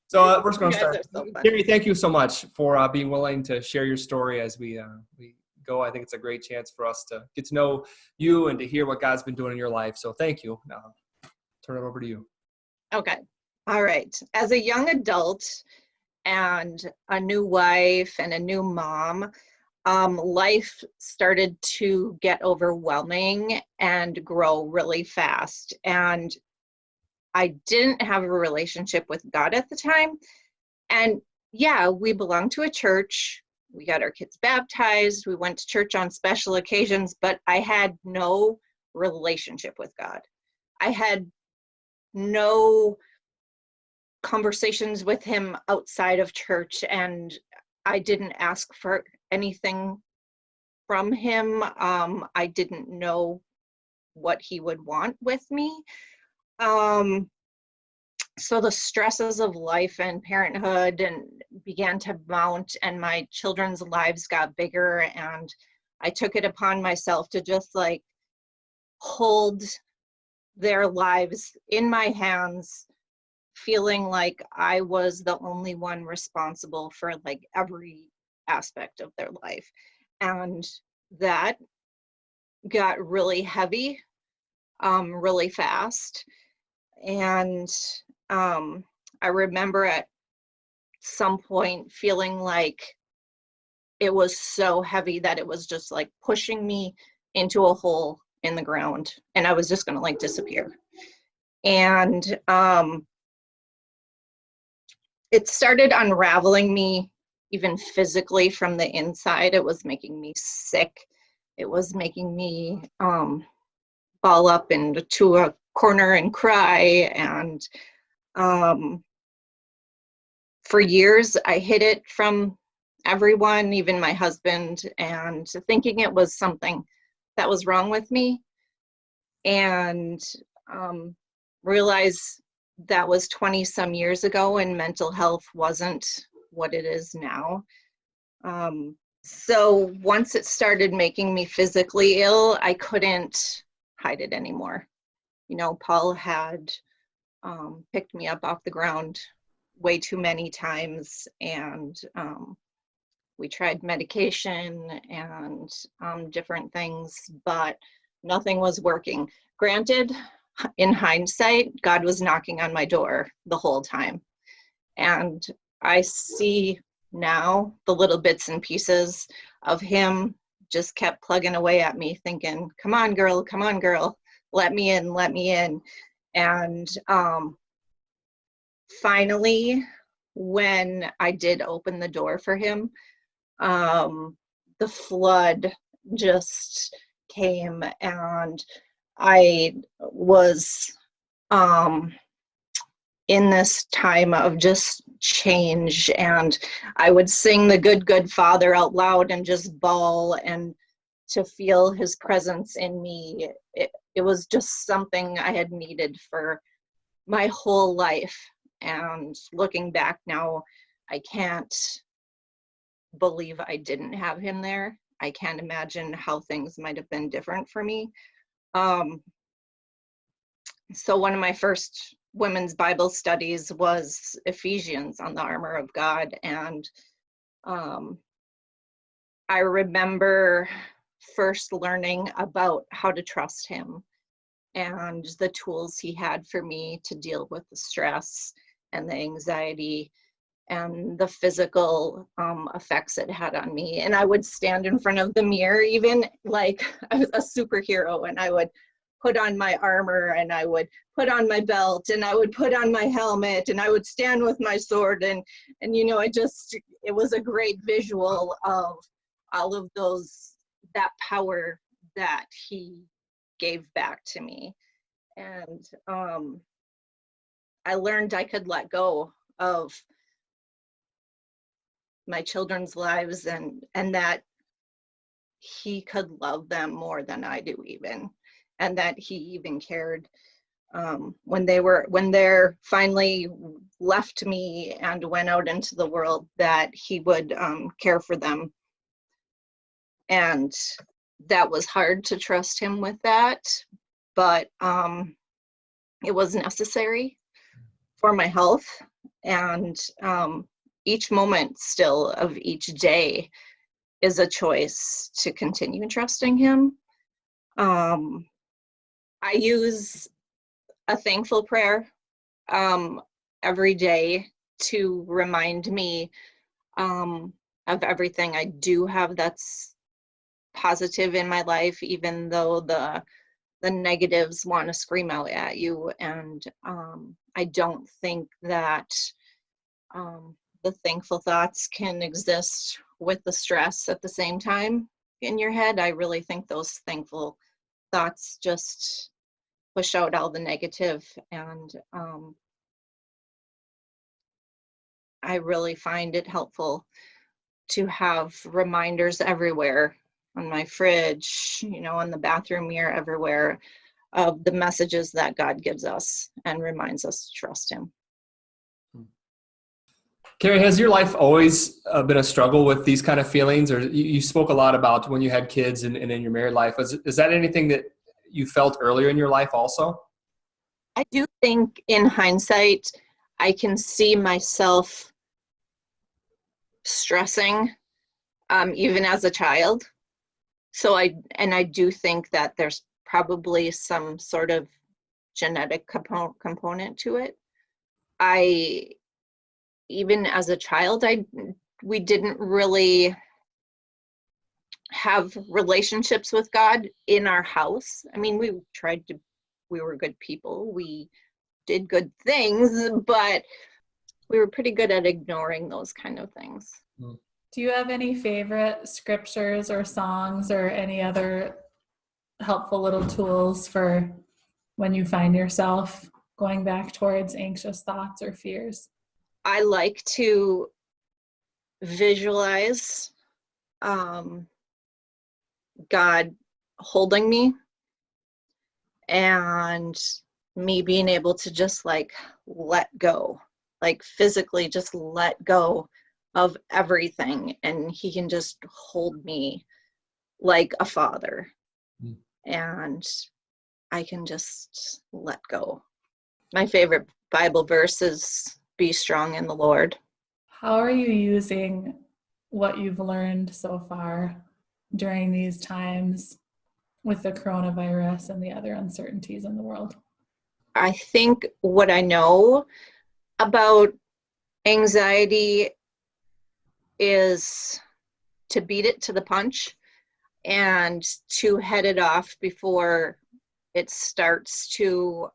So we're just going You to guys start. are so fun. Karie, thank you so much for being willing to share your story as we go. I think it's a great chance for us to get to know you and to hear what God's been doing in your life. So thank you. Now, turn it over to you. Okay. All right. As a young adult and a new wife and a new mom, life started to get overwhelming and grow really fast. And I didn't have a relationship with God at the time. And yeah, we belonged to a church. We got our kids baptized. We went to church on special occasions, but I had no relationship with God. I had no conversations with him outside of church, and I didn't ask for anything from him. I didn't know what he would want with me. So the stresses of life and parenthood and began to mount, and my children's lives got bigger, and I took it upon myself to just like hold their lives in my hands, feeling like I was the only one responsible for like every aspect of their life. And that got really heavy, really fast. And I remember at some point feeling like it was so heavy that it was just like pushing me into a hole in the ground, and I was just gonna like disappear. And it started unraveling me even physically from the inside. It was making me sick. It was making me ball up into a corner and cry. And for years, I hid it from everyone, even my husband, and thinking it was something that was wrong with me. And realize that was 20 some years ago, and mental health wasn't what it is now. So once it started making me physically ill, I couldn't hide it anymore. You know, Paul had picked me up off the ground way too many times, and we tried medication and different things, but nothing was working. Granted, in hindsight, God was knocking on my door the whole time. And I see now the little bits and pieces of him just kept plugging away at me, thinking, come on, girl, let me in, let me in. And finally, when I did open the door for him, the flood just came, and I was in this time of just change, and I would sing the good Father out loud and just bawl, and to feel his presence in me, it was just something I had needed for my whole life. And looking back now, I can't believe I didn't have him there. I can't imagine how things might have been different for me. So one of my first women's Bible studies was Ephesians on the armor of God. And I remember first learning about how to trust him and the tools he had for me to deal with the stress and the anxiety and the physical effects it had on me. And I would stand in front of the mirror, even like I was a superhero, and I would put on my armor, and I would put on my belt, and I would put on my helmet, and I would stand with my sword, and you know, it was a great visual of all of that power that he gave back to me. And I learned I could let go of my children's lives, and that he could love them more than I do even, and that he even cared when they're finally left me and went out into the world, that he would care for them. And that was hard to trust him with that, but it was necessary for my health And each moment still of each day is a choice to continue trusting him. I use a thankful prayer every day to remind me of everything I do have that's positive in my life, even though the negatives want to scream out at you. And I don't think that the thankful thoughts can exist with the stress at the same time in your head. I really think those thankful thoughts just push out all the negative. And I really find it helpful to have reminders everywhere, on my fridge, on the bathroom mirror, everywhere, of the messages that God gives us and reminds us to trust him. Karie, has your life always been a struggle with these kind of feelings? Or you spoke a lot about when you had kids and in your married life. Is that anything that you felt earlier in your life also? I do think in hindsight, I can see myself stressing even as a child. So I do think that there's probably some sort of genetic component to it. Even as a child, we didn't really have relationships with God in our house. I mean, we were good people. We did good things, but we were pretty good at ignoring those kind of things. Do you have any favorite scriptures or songs or any other helpful little tools for when you find yourself going back towards anxious thoughts or fears? I like to visualize God holding me and me being able to just like let go, like physically just let go of everything, and he can just hold me like a father. And I can just let go. My favorite Bible verse is be strong in the Lord. How are you using what you've learned so far during these times with the coronavirus and the other uncertainties in the world? I think what I know about anxiety is to beat it to the punch and to head it off before it starts to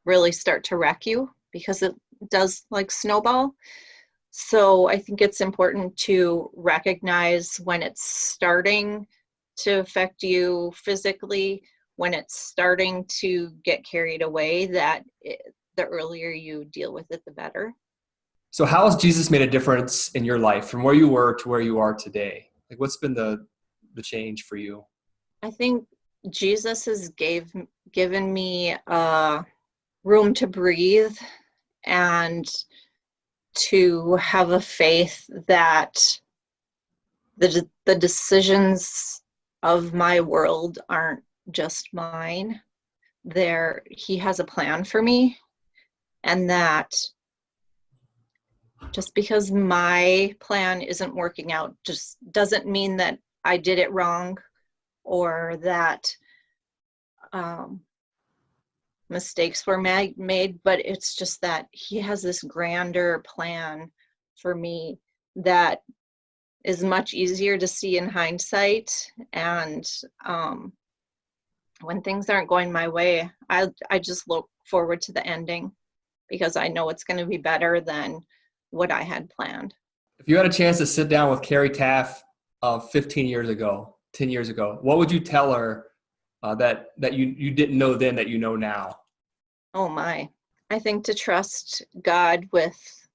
really start to wreck you, because it does like snowball. So I think it's important to recognize when it's starting to affect you physically, when it's starting to get carried away, the earlier you deal with it, the better. So how has Jesus made a difference in your life from where you were to where you are today? Like, what's been the change for you? I think Jesus has given me room to breathe and to have a faith that the decisions of my world aren't just mine. He has a plan for me, and that just because my plan isn't working out just doesn't mean that I did it wrong, or that mistakes were made, but it's just that he has this grander plan for me that is much easier to see in hindsight. And when things aren't going my way, I just look forward to the ending, because I know it's going to be better than what I had planned. If you had a chance to sit down with Karie Taff 15 years ago, 10 years ago, what would you tell her that you didn't know then that you know now? Oh my. I think to trust God with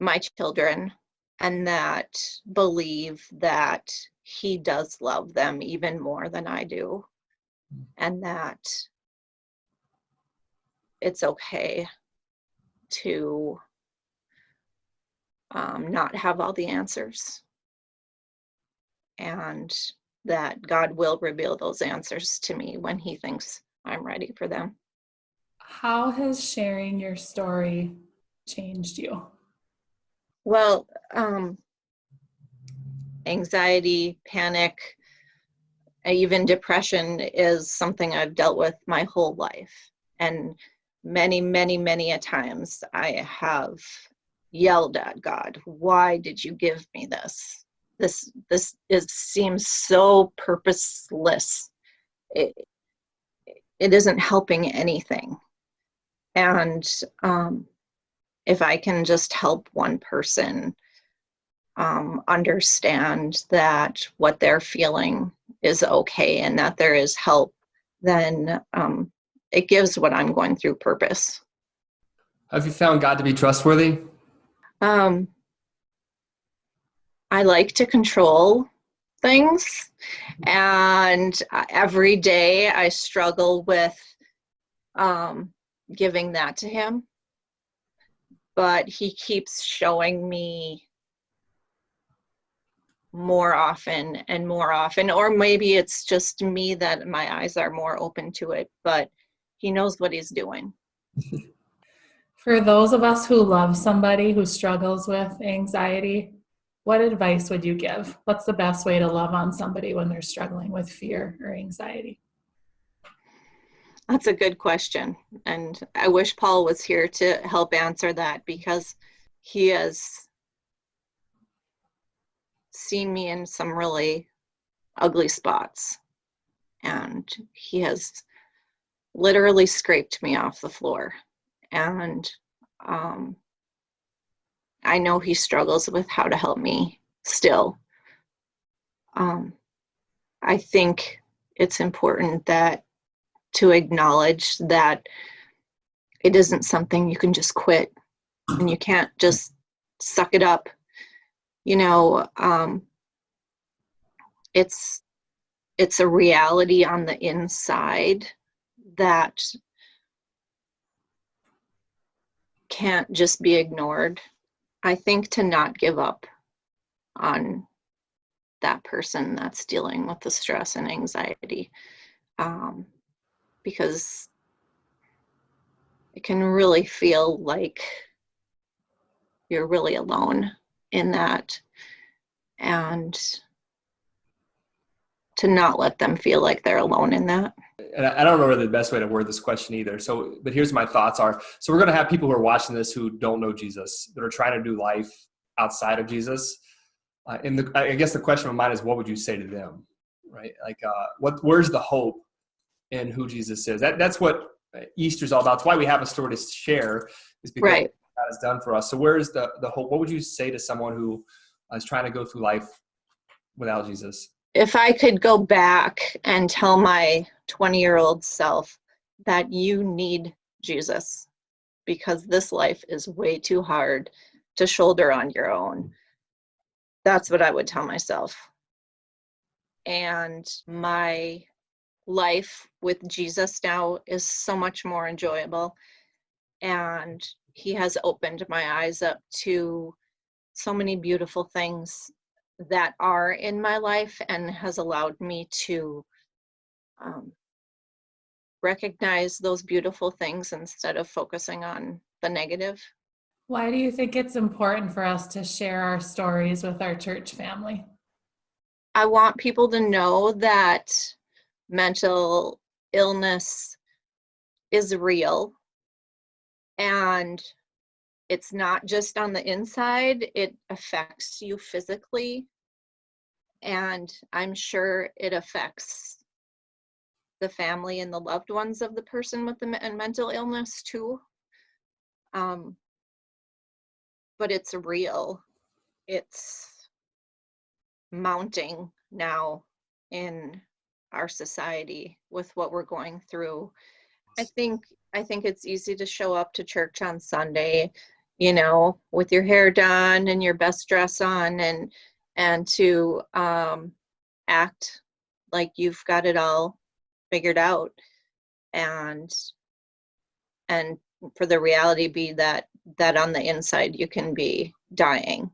my children, and that believe that he does love them even more than I do, and that it's okay to not have all the answers, and that God will reveal those answers to me when he thinks I'm ready for them. How has sharing your story changed you? Well, anxiety, panic, even depression is something I've dealt with my whole life. And many, many, many a times I have yelled at God, why did you give me this? Seems so purposeless. It isn't helping anything. And if I can just help one person understand that what they're feeling is okay and that there is help, then it gives what I'm going through purpose. Have you found God to be trustworthy? I like to control things, and every day I struggle with giving that to him, but he keeps showing me more often and more often, or maybe it's just me that my eyes are more open to it, but he knows what he's doing. For those of us who love somebody who struggles with anxiety, what advice would you give? What's the best way to love on somebody when they're struggling with fear or anxiety? That's a good question. And I wish Paul was here to help answer that, because he has seen me in some really ugly spots. And he has literally scraped me off the floor. And I know he struggles with how to help me still. I think it's important that to acknowledge that it isn't something you can just quit, and you can't just suck it up. You know, it's a reality on the inside that can't just be ignored. I think to not give up on that person that's dealing with the stress and anxiety, because it can really feel like you're really alone in that, and to not let them feel like they're alone in that. And I don't know really the best way to word this question either. So, but here's my thoughts are, so we're going to have people who are watching this who don't know Jesus, that are trying to do life outside of Jesus. And I guess the question of mine is, what would you say to them? Right? Like, where's the hope in who Jesus is? That's what Easter's all about. It's why we have a story to share, is because Right. God has done for us. So where's the hope? What would you say to someone who is trying to go through life without Jesus? If I could go back and tell my 20-year-old self that you need Jesus, because this life is way too hard to shoulder on your own, that's what I would tell myself. And my life with Jesus now is so much more enjoyable, and he has opened my eyes up to so many beautiful things that are in my life, and has allowed me to recognize those beautiful things instead of focusing on the negative. Why do you think it's important for us to share our stories with our church family? I want people to know that mental illness is real, and it's not just on the inside, it affects you physically, and I'm sure it affects the family and the loved ones of the person with the mental illness too. But it's real. It's mounting now in our society with what we're going through. I think it's easy to show up to church on Sunday, you know, with your hair done and your best dress on, and to act like you've got it all figured out, and for the reality be that on the inside you can be dying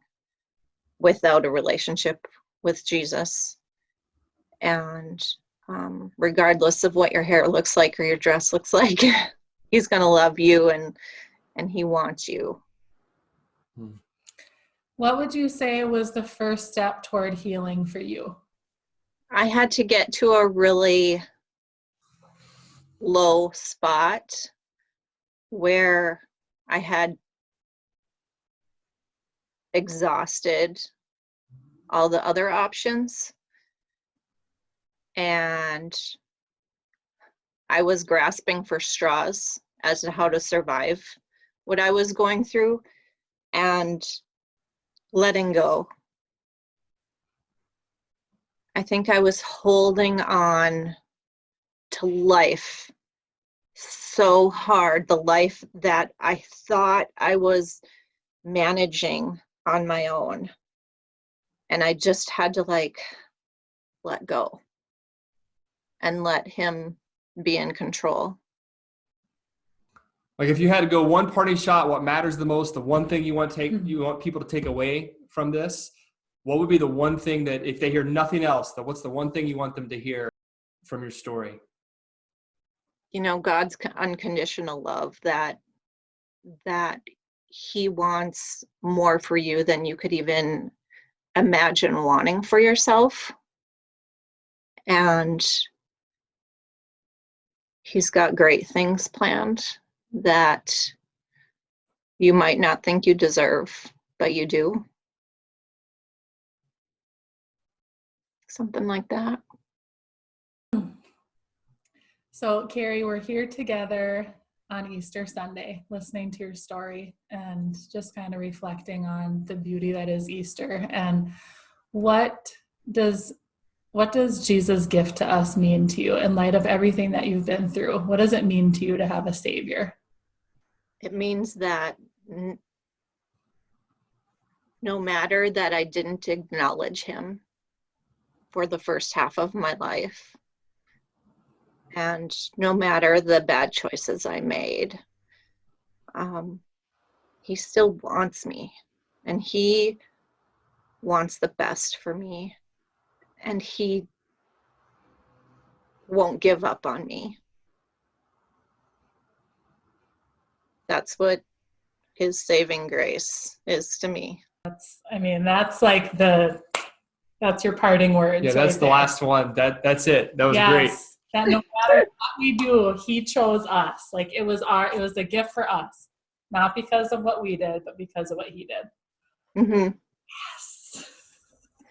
without a relationship with Jesus. And regardless of what your hair looks like or your dress looks like, He's going to love you, and he wants you. What would you say was the first step toward healing for you? I had to get to a really low spot where I had exhausted all the other options, and I was grasping for straws as to how to survive what I was going through, and letting go. I think I was holding on to life so hard, the life that I thought I was managing on my own. And I just had to let go and let him be in control. Like if you had to go one parting shot, what matters the most, the one thing you want people to take away from this, what would be the one thing that if they hear nothing else, what's the one thing you want them to hear from your story? God's unconditional love, that he wants more for you than you could even imagine wanting for yourself. And he's got great things planned that you might not think you deserve, but you do. Something like that. So, Karie, we're here together on Easter Sunday, listening to your story and just kind of reflecting on the beauty that is Easter. And what does Jesus' gift to us mean to you in light of everything that you've been through? What does it mean to you to have a Savior? It means that no matter that I didn't acknowledge him for the first half of my life, and no matter the bad choices I made, he still wants me, and he wants the best for me, and he won't give up on me. That's what his saving grace is to me. That's your parting words. Yeah, that's right the there. last one. That's it. That was great. That no matter what we do, he chose us. Like it was a gift for us, not because of what we did, but because of what he did. Mm-hmm.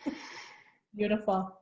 Yes. Beautiful.